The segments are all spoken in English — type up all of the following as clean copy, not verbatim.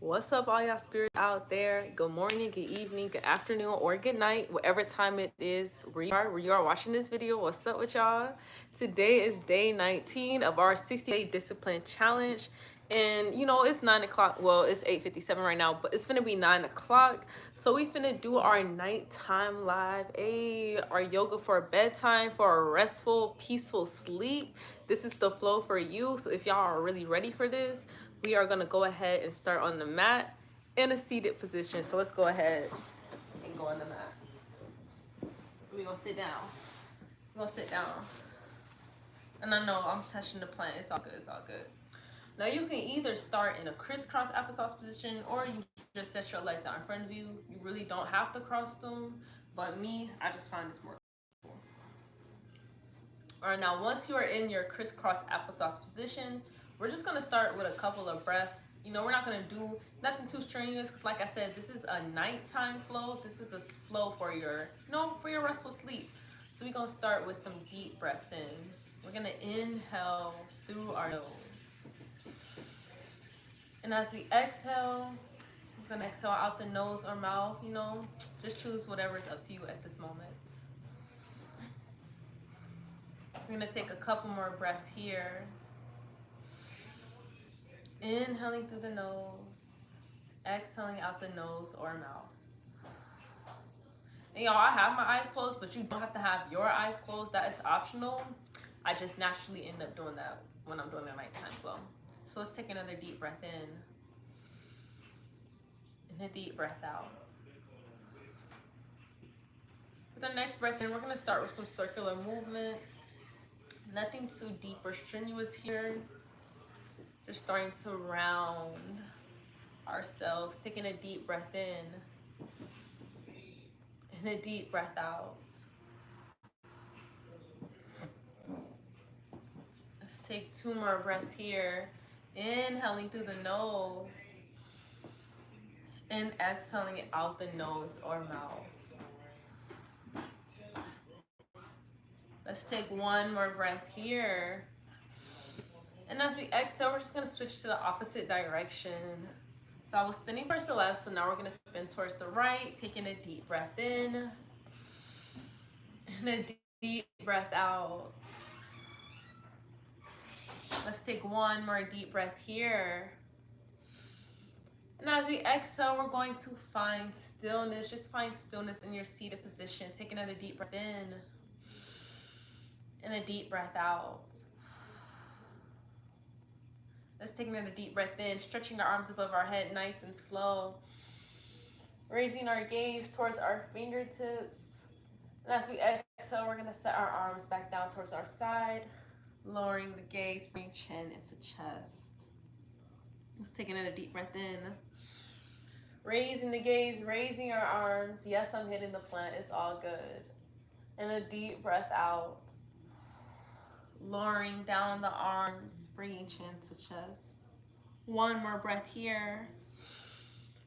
What's up, all y'all spirits out there? Good morning, good evening, good afternoon, or good night, whatever time it is where you are watching this video. What's up with y'all? Today is day 19 of our 60-day discipline challenge. And you know, it's 9 o'clock. Well, it's 8:57 right now, but it's gonna be 9 o'clock. So we finna do our nighttime live, our yoga for bedtime, for a restful, peaceful sleep. This is the flow for you. So if y'all are really ready for this, we are gonna go ahead and start on the mat in a seated position. So let's go ahead and go on the mat. We're gonna sit down. We're gonna sit down. And I know I'm touching the plant. It's all good. It's all good. Now you can either start in a crisscross applesauce position, or you just set your legs out in front of you. You really don't have to cross them, but me, I just find this more cool. All right, now once you are in your crisscross applesauce position, we're just gonna start with a couple of breaths. You know, we're not gonna do nothing too strenuous because, like I said, this is a nighttime flow. This is a flow for your, for your restful sleep. So we're gonna start with some deep breaths in. We're gonna inhale through our nose. And as we exhale, we're gonna exhale out the nose or mouth, just choose whatever is up to you at this moment. We're gonna take a couple more breaths here. Inhaling through the nose, exhaling out the nose or mouth. And y'all, I have my eyes closed, but you don't have to have your eyes closed. That is optional. I just naturally end up doing that when I'm doing my nighttime flow. So let's take another deep breath in and a deep breath out. With our next breath in, we're gonna start with some circular movements. Nothing too deep or strenuous here. Just starting to round ourselves, taking a deep breath in and a deep breath out. Let's take 2 more breaths here. Inhaling through the nose and exhaling out the nose or mouth. Let's take 1 more breath here. And as we exhale, we're just gonna switch to the opposite direction. So I was spinning towards the left, so now we're gonna spin towards the right, taking a deep breath in and a deep breath out. Let's take 1 more deep breath here. And as we exhale, we're going to find stillness. Just find stillness in your seated position. Take another deep breath in and a deep breath out. Let's take another deep breath in, stretching our arms above our head nice and slow. Raising our gaze towards our fingertips. And as we exhale, we're gonna set our arms back down towards our side, lowering the gaze, bringing chin into chest. Let's take another deep breath in. Raising the gaze, raising our arms. Yes, I'm hitting the plant, it's all good. And a deep breath out. Lowering down the arms, bringing chin to chest. 1 more breath here.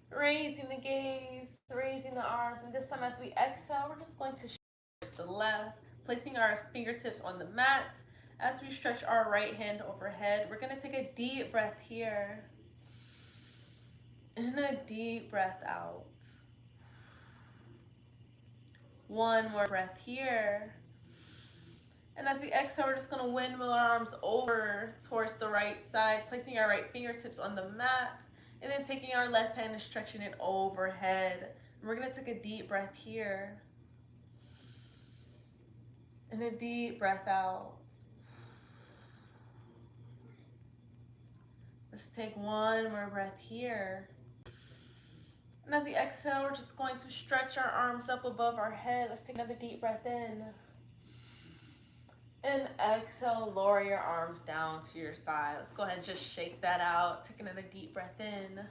Raising the gaze, raising the arms. And this time as we exhale, we're just going to shift to the left, placing our fingertips on the mat. As we stretch our right hand overhead, we're gonna take a deep breath here. And a deep breath out. 1 more breath here. And as we exhale, we're just gonna windmill our arms over towards the right side, placing our right fingertips on the mat, and then taking our left hand and stretching it overhead. And we're gonna take a deep breath here. And a deep breath out. Let's take 1 more breath here. And as we exhale, we're just going to stretch our arms up above our head. Let's take another deep breath in. And exhale, lower your arms down to your side. Let's go ahead and just shake that out. Take another deep breath in.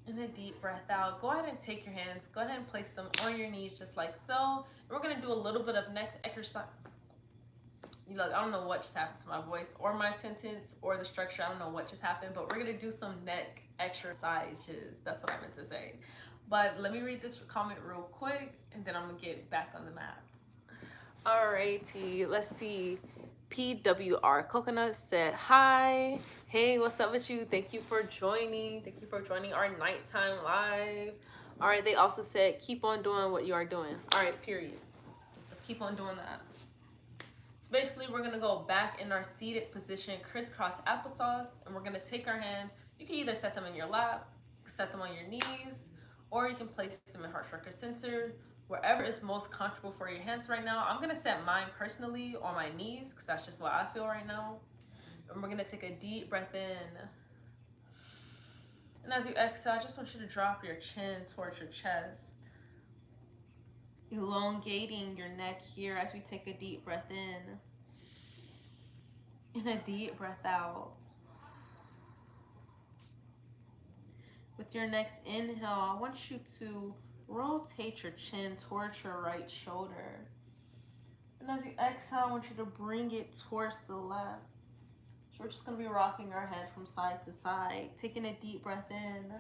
And a deep breath out. Go ahead and take your hands. Go ahead and place them on your knees just like so. We're gonna do a little bit of neck exercise. Look, I don't know what just happened to my voice or my sentence or the structure. I don't know what just happened, but we're gonna do some neck exercises. That's what I meant to say. But let me read this comment real quick and then I'm gonna get back on the mat. Alrighty, let's see. PWR Coconut said hi. Hey, what's up with you? Thank you for joining. Thank you for joining our nighttime live. All right, they also said keep on doing what you are doing. All right, period. Let's keep on doing that. So basically, we're gonna go back in our seated position, crisscross applesauce, and we're gonna take our hands. You can either set them in your lap, set them on your knees, or you can place them in heart chakra centered, wherever is most comfortable for your hands right now. I'm gonna set mine personally on my knees because that's just what I feel right now. And we're gonna take a deep breath in. And as you exhale, I just want you to drop your chin towards your chest, elongating your neck here as we take a deep breath in and a deep breath out. With your next inhale, I want you to rotate your chin towards your right shoulder. And as you exhale, I want you to bring it towards the left. So we're just going to be rocking our head from side to side, taking a deep breath in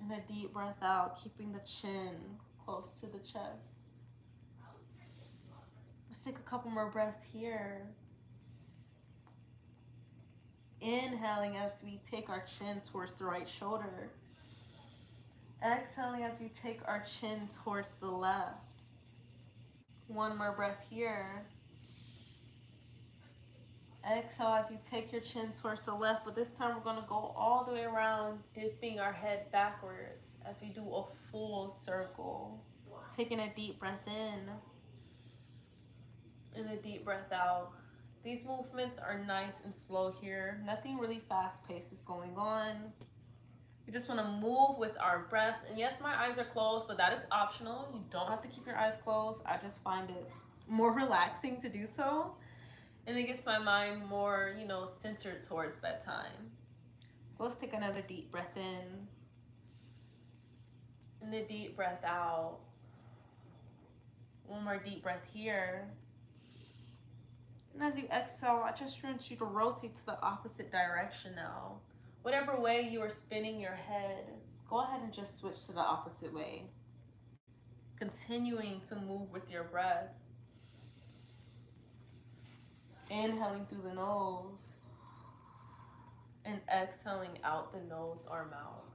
and a deep breath out, keeping the chin close to the chest. Let's take a couple more breaths here. Inhaling as we take our chin towards the right shoulder. Exhaling as we take our chin towards the left. One more breath here. Exhale as you take your chin towards the left, but this time we're going to go all the way around, dipping our head backwards as we do a full circle. Taking a deep breath in and a deep breath out. These movements are nice and slow here. Nothing really fast-paced is going on. We just want to move with our breaths. And yes, my eyes are closed, but that is optional. You don't have to keep your eyes closed. I just find it more relaxing to do so. And it gets my mind more, centered towards bedtime. So let's take another deep breath in and a deep breath out. One more deep breath here. And as you exhale, I just want you to rotate to the opposite direction now. Whatever way you are spinning your head, go ahead and just switch to the opposite way. Continuing to move with your breath. Inhaling through the nose and exhaling out the nose or mouth.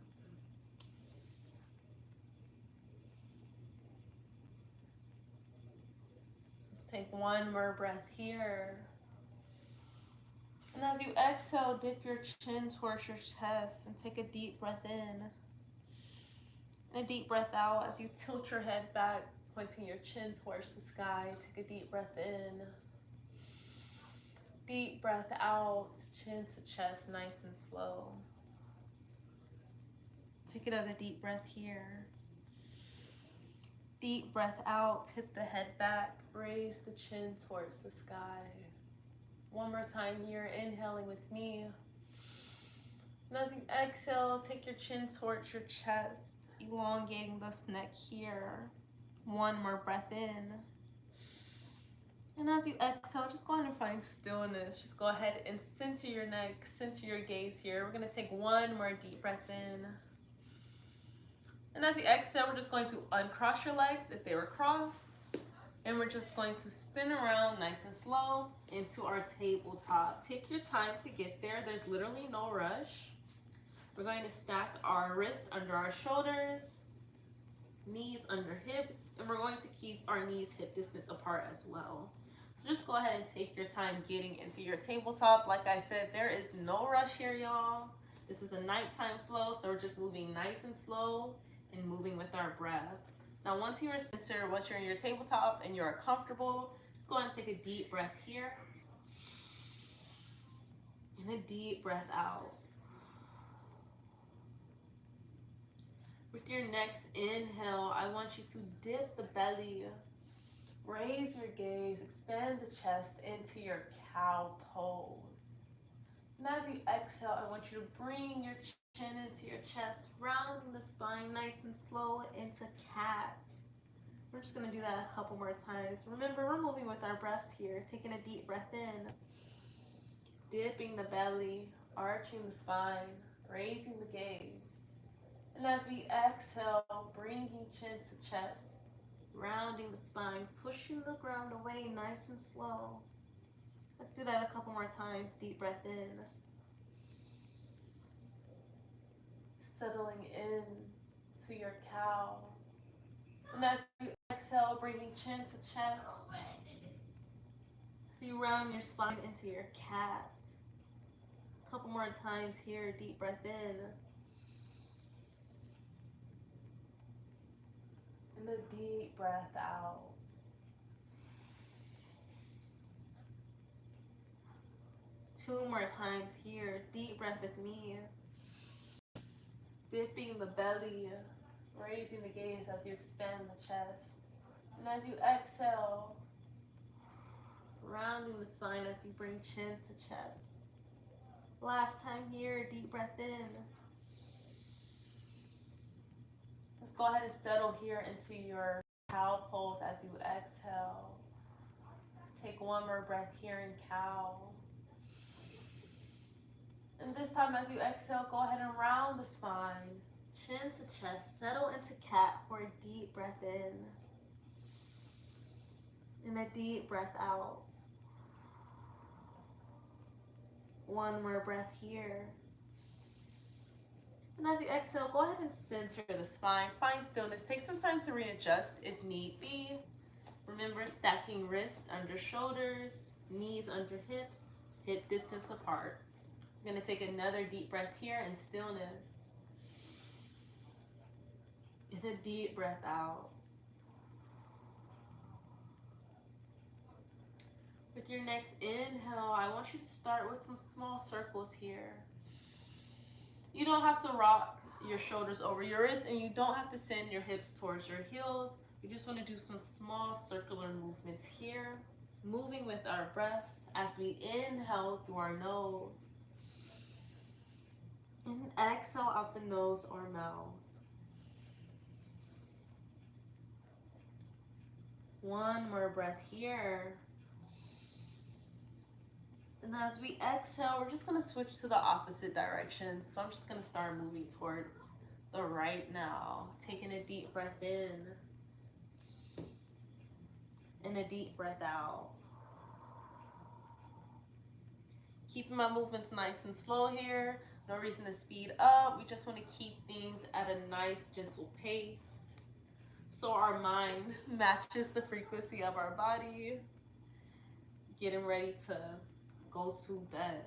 Let's take one more breath here. And as you exhale, dip your chin towards your chest and take a deep breath in. And a deep breath out as you tilt your head back, pointing your chin towards the sky. Take a deep breath in. Deep breath out, chin to chest, nice and slow. Take another deep breath here. Deep breath out, tip the head back, raise the chin towards the sky. One more time here, inhaling with me. And as you exhale, take your chin towards your chest, elongating this neck here. One more breath in. And as you exhale, just go ahead and find stillness. Just go ahead and center your neck, center your gaze here. We're going to take one more deep breath in. And as you exhale, we're just going to uncross your legs if they were crossed. And we're just going to spin around nice and slow into our tabletop. Take your time to get there. There's literally no rush. We're going to stack our wrists under our shoulders, knees under hips, and we're going to keep our knees hip distance apart as well. So just go ahead and take your time getting into your tabletop. Like I said, there is no rush here, y'all. This is a nighttime flow, so we're just moving nice and slow and moving with our breath. Now, once you are centered, once you're in your tabletop and you're comfortable, just go ahead and take a deep breath here and a deep breath out. With your next inhale, I want you to dip the belly, raise your gaze, expand the chest into your cow pose. And as you exhale, I want you to bring your chin into your chest, rounding the spine nice and slow into cat. We're just going to do that a couple more times. Remember, we're moving with our breaths here, taking a deep breath in, dipping the belly, arching the spine, raising the gaze. And as we exhale, bringing chin to chest, rounding the spine, pushing the ground away nice and slow. Let's do that a couple more times. Deep breath in. Settling in to your cow. And as you exhale, bringing chin to chest. So you round your spine into your cat. A couple more times here. Deep breath in. And a deep breath out. Two more times here. Deep breath with me. Dipping the belly, raising the gaze as you expand the chest. And as you exhale, Rounding the spine as you bring chin to chest. Last time here. Deep breath in. let's go ahead and settle here into your cow pose as you exhale. Take one more breath here in cow. And this time as you exhale, go ahead and round the spine. Chin to chest. Settle into cat for a deep breath in. And a deep breath out. One more breath here. And as you exhale, go ahead and center the spine. Find stillness. Take some time to readjust if need be. Remember, stacking wrists under shoulders, knees under hips, hip distance apart. I'm going to take another deep breath here in stillness. And a deep breath out. With your next inhale, I want you to start with some small circles here. You don't have to rock your shoulders over your wrists, and you don't have to send your hips towards your heels. You just want to do some small circular movements here, moving with our breaths as we inhale through our nose and exhale out the nose or mouth. One more breath here. And as we exhale, we're just going to switch to the opposite direction. So I'm just going to start moving towards the right now. Taking a deep breath in and a deep breath out. Keeping my movements nice and slow here. No reason to speed up. We just want to keep things at a nice, gentle pace so our mind matches the frequency of our body. Getting ready to go to bed.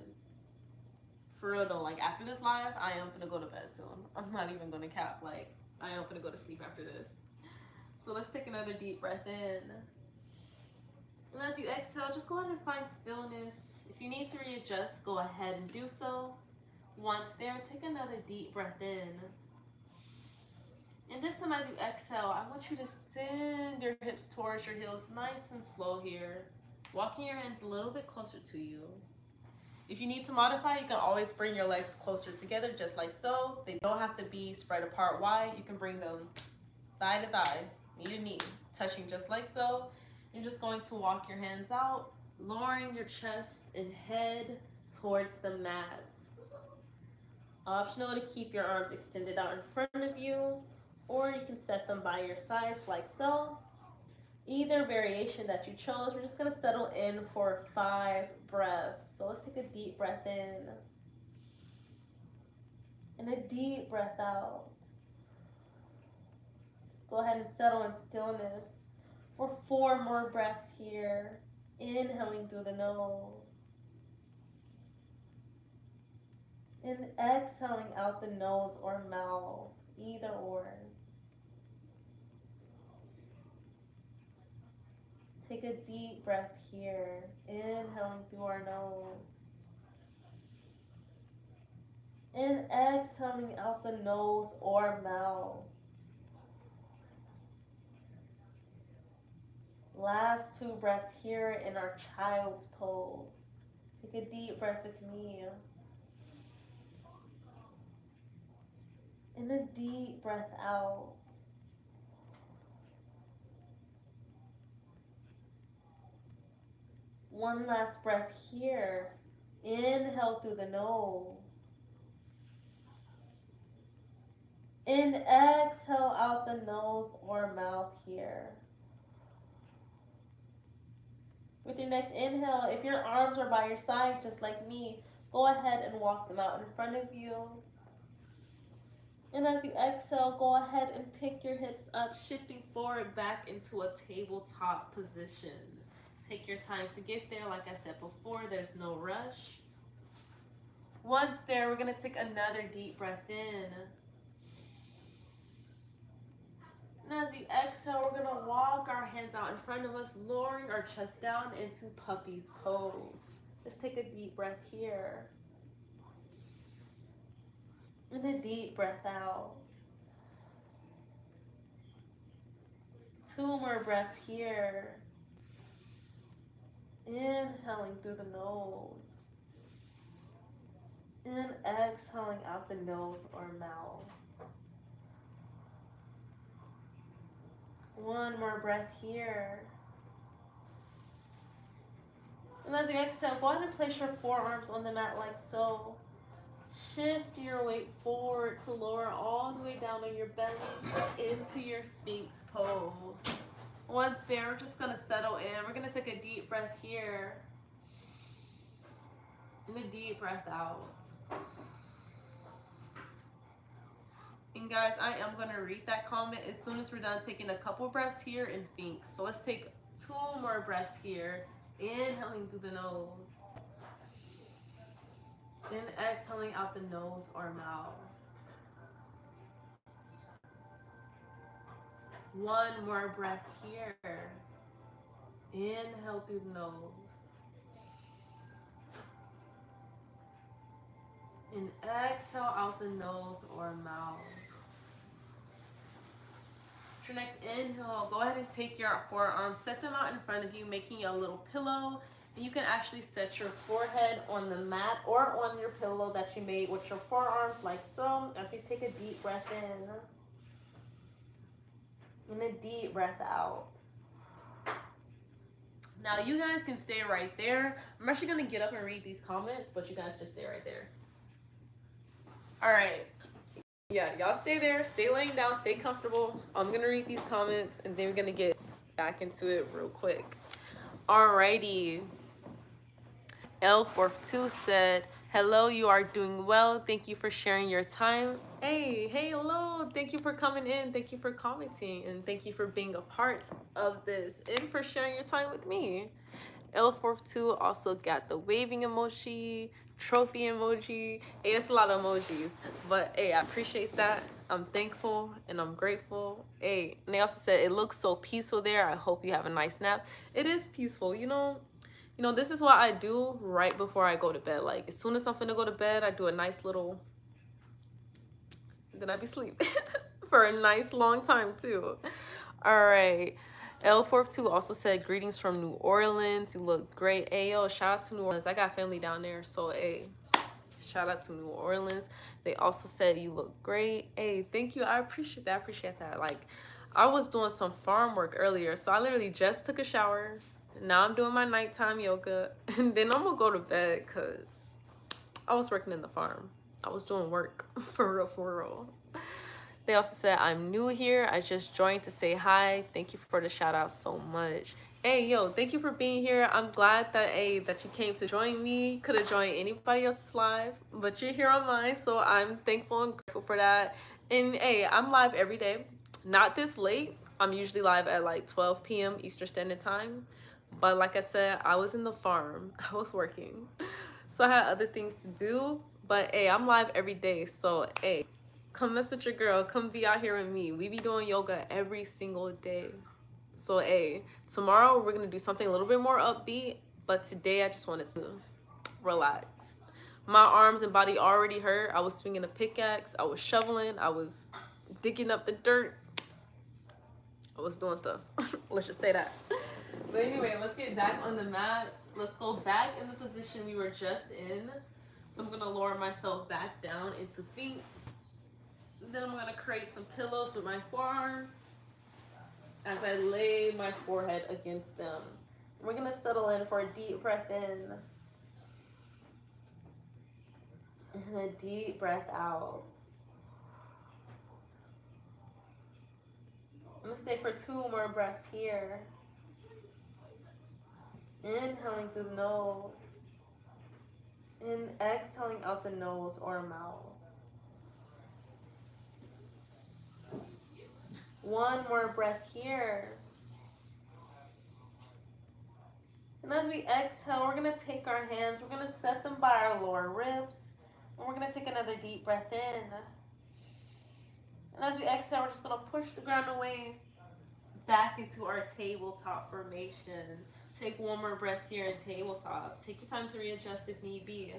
For real though, like after this live, I am gonna go to bed soon. I'm not even gonna cap. Like, I am gonna go to sleep after this. So let's take another deep breath in. And as you exhale, just go ahead and find stillness. If you need to readjust, go ahead and do so. Once there, take another deep breath in. And this time as you exhale, I want you to send your hips towards your heels nice and slow here. Walking your hands a little bit closer to you. If you need to modify, you can always bring your legs closer together just like so. They don't have to be spread apart wide. You can bring them thigh to thigh, knee to knee, touching just like so. You're just going to walk your hands out, lowering your chest and head towards the mat. Optional to keep your arms extended out in front of you, or you can set them by your sides like so. Either variation that you chose, we're just going to settle in for 5 breaths. So let's take a deep breath in and a deep breath out. Just go ahead and settle in stillness for 4 more breaths here. Inhaling through the nose and exhaling out the nose or mouth, either or. Take a deep breath here, inhaling through our nose and exhaling out the nose or mouth. Last 2 breaths here in our child's pose. Take a deep breath with me. And a deep breath out. One last breath here. Inhale through the nose. And exhale out the nose or mouth here. With your next inhale, if your arms are by your side, just like me, go ahead and walk them out in front of you. And as you exhale, go ahead and pick your hips up, shifting forward back into a tabletop position. Take your time to get there. Like I said before, there's no rush. Once there, we're going to take another deep breath in. And as you exhale, we're going to walk our hands out in front of us, lowering our chest down into puppy's pose. Let's take a deep breath here. And a deep breath out. 2 more breaths here. Inhaling through the nose. And exhaling out the nose or mouth. 1 more breath here. And as you exhale, go ahead and place your forearms on the mat like so. Shift your weight forward to lower all the way down on your belly into your Sphinx pose. Once there, we're just gonna settle in. We're gonna take a deep breath here. And a deep breath out. And guys, I am gonna read that comment as soon as we're done taking a couple breaths here in Sphinx. So let's take 2 more breaths here. Inhaling through the nose. And exhaling out the nose or mouth. 1 more breath here. Inhale through the nose. And exhale out the nose or mouth. For your next inhale, go ahead and take your forearms, set them out in front of you, making a little pillow. And you can actually set your forehead on the mat or on your pillow that you made with your forearms like so, as we take a deep breath in. And a deep breath out. Now you guys can stay right there. I'm actually gonna get up and read these comments, but you guys just stay right there. All right. Yeah, y'all stay there, stay laying down, stay comfortable. I'm gonna read these comments and then we're gonna get back into it real quick. Alrighty. L42 said, hello, you are doing well. Thank you for sharing your time. Hey, hello. Thank you for coming in. Thank you for commenting. And thank you for being a part of this and for sharing your time with me. L42 also got the waving emoji, trophy emoji. Hey, that's a lot of emojis. But hey, I appreciate that. I'm thankful and I'm grateful. Hey, and they also said, it looks so peaceful there. I hope you have a nice nap. It is peaceful, you know, this is what I do right before I go to bed. Like, as soon as I'm finna go to bed, I do a nice little, then I be asleep for a nice long time too. All right. L42 also said, greetings from New Orleans. You look great. Ayo, shout out to New Orleans. I got family down there, so hey, shout out to New Orleans. They also said, you look great. Hey, thank you. I appreciate that. I appreciate that. Like, I was doing some farm work earlier, so I literally just took a shower. Now I'm doing my nighttime yoga, and then I'm gonna go to bed because I was working in the farm. I was doing work for real, for real. They also said, I'm new here. I just joined to say hi. Thank you for the shout out so much. Hey, yo, thank you for being here. I'm glad that, that you came to join me. Could have joined anybody else's live, but you're here on mine, so I'm thankful and grateful for that. And hey, I'm live every day. Not this late. I'm usually live at like 12 p.m. Eastern Standard Time. But like I said, I was in the farm. I was working. So I had other things to do. But hey, I'm live every day. So hey, come mess with your girl. Come be out here with me. We be doing yoga every single day. So hey, tomorrow we're gonna do something a little bit more upbeat. But today I just wanted to relax. My arms and body already hurt. I was swinging a pickaxe. I was shoveling. I was digging up the dirt. I was doing stuff. Let's just say that. But anyway, let's get back on the mat. Let's go back in the position we were just in. So I'm gonna lower myself back down into Sphinx. Then I'm gonna create some pillows with my forearms as I lay my forehead against them. We're gonna settle in for a deep breath in. And a deep breath out. I'm gonna stay for 2 more breaths here. Inhaling through the nose and exhaling out the nose or mouth. One more breath here. And as we exhale, we're going to take our hands, we're going to set them by our lower ribs, and we're going to take another deep breath in. And as we exhale, we're just going to push the ground away back into our tabletop formation. Take one more breath here in tabletop. Take your time to readjust if need be.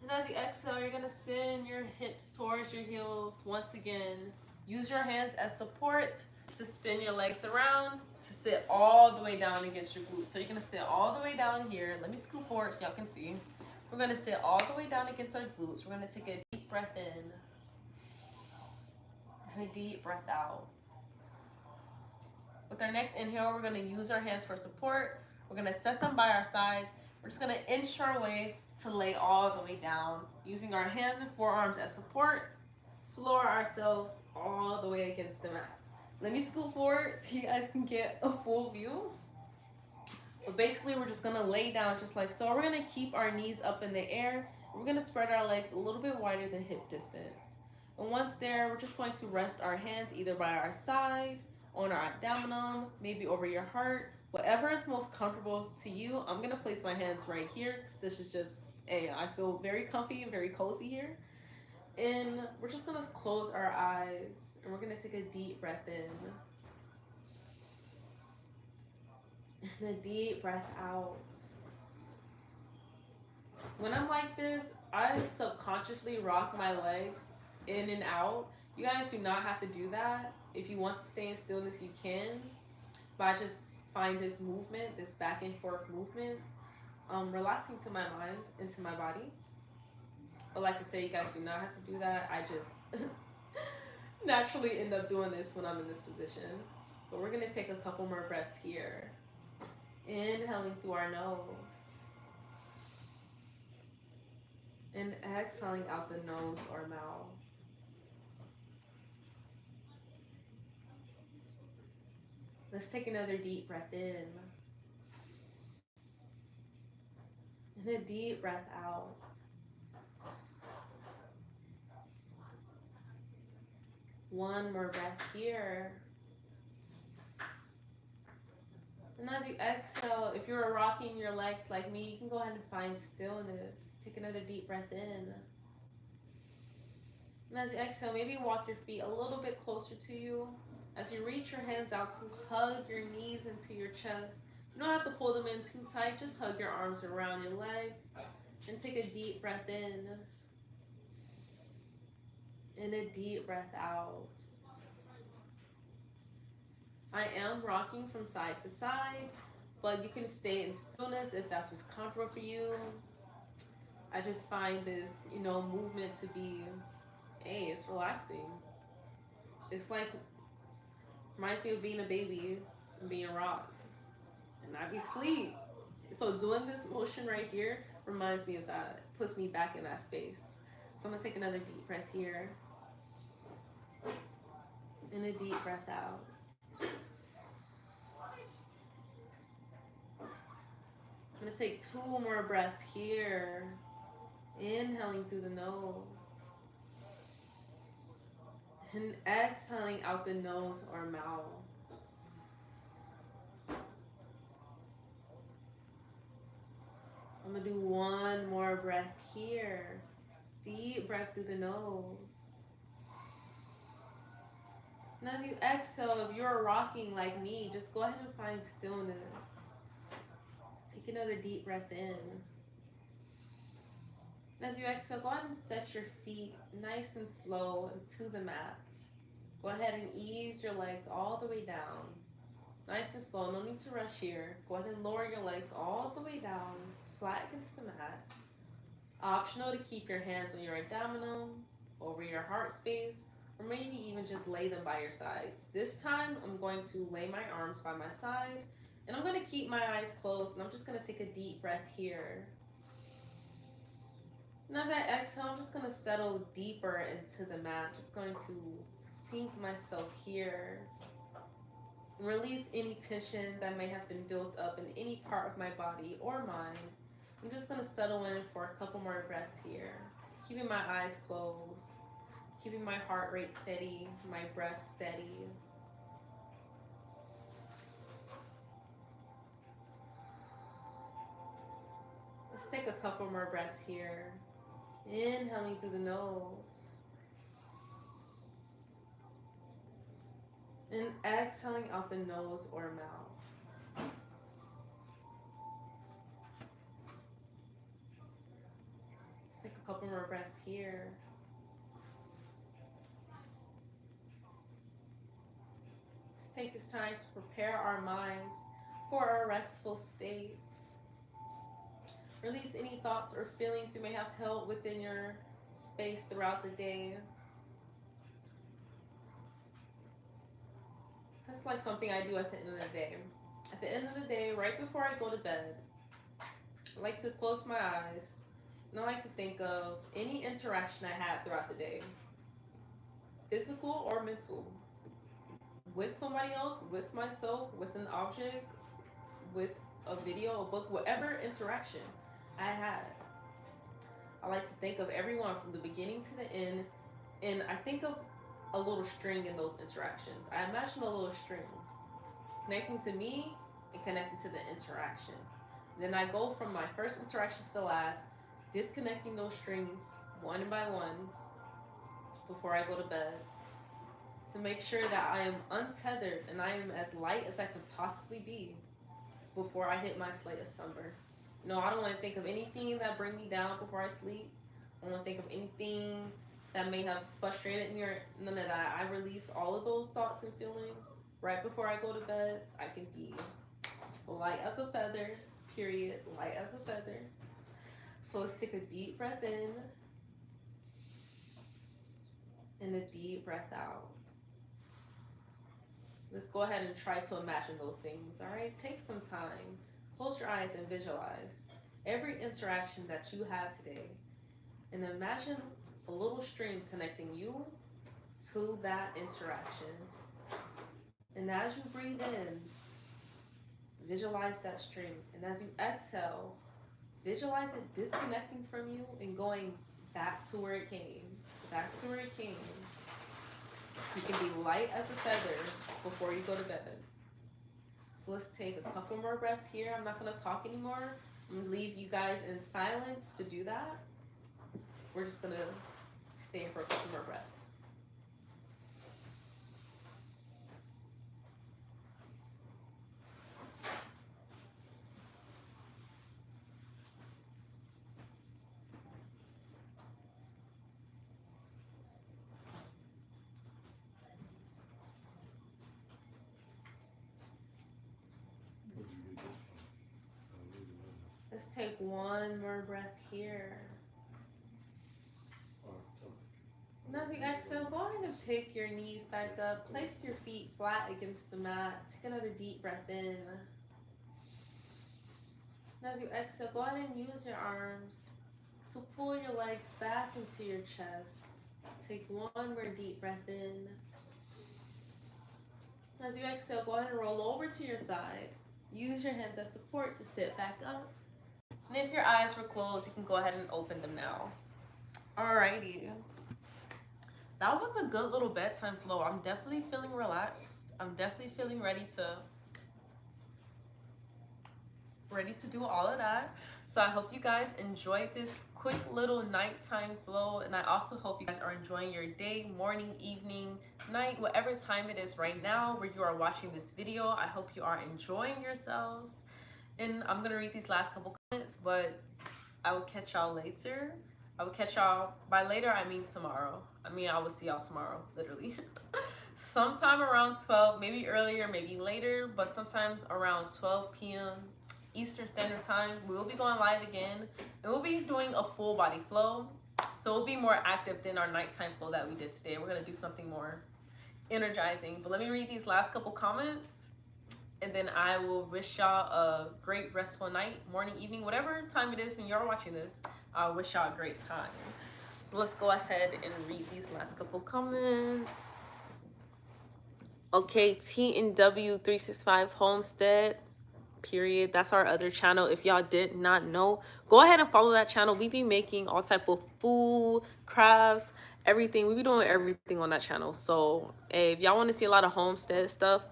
And as you exhale, you're going to send your hips towards your heels once again. Use your hands as support to spin your legs around, to sit all the way down against your glutes. So you're going to sit all the way down here. Let me scoot forward so y'all can see. We're going to sit all the way down against our glutes. We're going to take a deep breath in and a deep breath out. With our next inhale, we're going to use our hands for support. We're going to set them by our sides. We're just going to inch our way to lay all the way down, using our hands and forearms as support to lower ourselves all the way against the mat. Let me scoot forward so you guys can get a full view. But basically, we're just going to lay down just like so. We're going to keep our knees up in the air. We're going to spread our legs a little bit wider than hip distance. And once there, we're just going to rest our hands either by our side, on our abdominal, maybe over your heart, whatever is most comfortable to you. I'm gonna place my hands right here because this is just I feel very comfy and very cozy here. And we're just gonna close our eyes and we're gonna take a deep breath in and a deep breath out. When I'm like this, I subconsciously rock my legs in and out. You guys do not have to do that. If you want to stay in stillness, you can. But I just find this movement, this back and forth movement, relaxing to my mind and to my body. But like I say, you guys do not have to do that. I just naturally end up doing this when I'm in this position. But we're going to take a couple more breaths here. Inhaling through our nose. And exhaling out the nose or mouth. Let's take another deep breath in. And a deep breath out. One more breath here. And as you exhale, if you're rocking your legs like me, you can go ahead and find stillness. Take another deep breath in. And as you exhale, maybe walk your feet a little bit closer to you. As you reach your hands out to hug your knees into your chest. You don't have to pull them in too tight. Just hug your arms around your legs. And take a deep breath in. And a deep breath out. I am rocking from side to side, but you can stay in stillness if that's what's comfortable for you. I just find this, movement to be, it's relaxing. It's like, reminds me of being a baby and being rocked. And I be asleep. So doing this motion right here reminds me of that. It puts me back in that space. So I'm going to take another deep breath here. And a deep breath out. I'm going to take 2 more breaths here. Inhaling through the nose. And exhaling out the nose or mouth. I'm going to do 1 more breath here. Deep breath through the nose. And as you exhale, if you're rocking like me, just go ahead and find stillness. Take another deep breath in. And as you exhale, go ahead and set your feet nice and slow into the mat. Go ahead and ease your legs all the way down. Nice and slow, no need to rush here. Go ahead and lower your legs all the way down, flat against the mat. Optional to keep your hands on your abdominal, over your heart space, or maybe even just lay them by your sides. This time, I'm going to lay my arms by my side, and I'm going to keep my eyes closed, and I'm just going to take a deep breath here. And as I exhale, I'm just going to settle deeper into the mat. Just going to sink myself here. Release any tension that may have been built up in any part of my body or mind. I'm just going to settle in for a couple more breaths here, keeping my eyes closed, keeping my heart rate steady, my breath steady. Let's take a couple more breaths here. Inhaling through the nose and exhaling out the nose or mouth. Let's take a couple more breaths here. Let's take this time to prepare our minds for a restful state. Release any thoughts or feelings you may have held within your space throughout the day. That's like something I do at the end of the day. At the end of the day, right before I go to bed, I like to close my eyes and I like to think of any interaction I had throughout the day, physical or mental, with somebody else, with myself, with an object, with a video, a book, whatever interaction I had. I like to think of everyone from the beginning to the end, and I think of a little string in those interactions. I imagine a little string connecting to me and connecting to the interaction. And then I go from my first interaction to the last, disconnecting those strings one by one before I go to bed to make sure that I am untethered and I am as light as I can possibly be before I hit my slate of slumber. No, I don't want to think of anything that bring me down before I sleep. I don't want to think of anything that may have frustrated me or none of that. I release all of those thoughts and feelings right before I go to bed so I can be light as a feather, period, light as a feather. So let's take a deep breath in and a deep breath out. Let's go ahead and try to imagine those things, all right? Take some time. Close your eyes and visualize every interaction that you had today. And imagine a little string connecting you to that interaction. And as you breathe in, visualize that string. And as you exhale, visualize it disconnecting from you and going back to where it came. Back to where it came. So you can be light as a feather before you go to bed. So let's take a couple more breaths here. I'm not going to talk anymore. I'm going to leave you guys in silence to do that. We're just going to stay in for a couple more breaths. Let's take one more breath here. And as you exhale, go ahead and pick your knees back up. Place your feet flat against the mat. Take another deep breath in. And as you exhale, go ahead and use your arms to pull your legs back into your chest. Take one more deep breath in. As you exhale, go ahead and roll over to your side. Use your hands as support to sit back up. And if your eyes were closed, you can go ahead and open them now. Alrighty. That was a good little bedtime flow. I'm definitely feeling relaxed. I'm definitely feeling ready to do all of that. So I hope you guys enjoyed this quick little nighttime flow, and I also hope you guys are enjoying your day, morning, evening, night, whatever time it is right now where you are watching this video. I hope you are enjoying yourselves. And I'm gonna read these last couple comments, but I will catch y'all later. I will catch y'all, by later I mean tomorrow. I will see y'all tomorrow, literally. Sometime around 12, maybe earlier, maybe later, but sometimes around 12 p.m. Eastern Standard Time, we will be going live again, and we'll be doing a full body flow. So we'll be more active than our nighttime flow that we did today. We're gonna do something more energizing. But let me read these last couple comments, and then I will wish y'all a great restful night, morning, evening, whatever time it is when you're watching this. I wish y'all a great time. So let's go ahead and read these last couple comments. Okay, TNW365 Homestead, period. That's our other channel. If y'all did not know, go ahead and follow that channel. We be making all type of food, crafts, everything. We be doing everything on that channel. So if y'all want to see a lot of homestead stuff,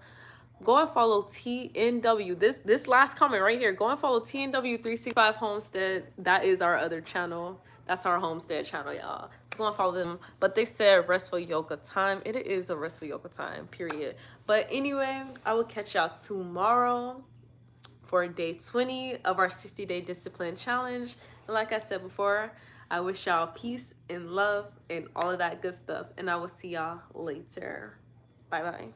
go and follow TNW. This last comment right here. Go and follow TNW365 Homestead. That is our other channel. That's our homestead channel, y'all. So go and follow them. But they said restful yoga time. It is a restful yoga time, period. But anyway, I will catch y'all tomorrow for day 20 of our 60-day discipline challenge. And like I said before, I wish y'all peace and love and all of that good stuff. And I will see y'all later. Bye bye.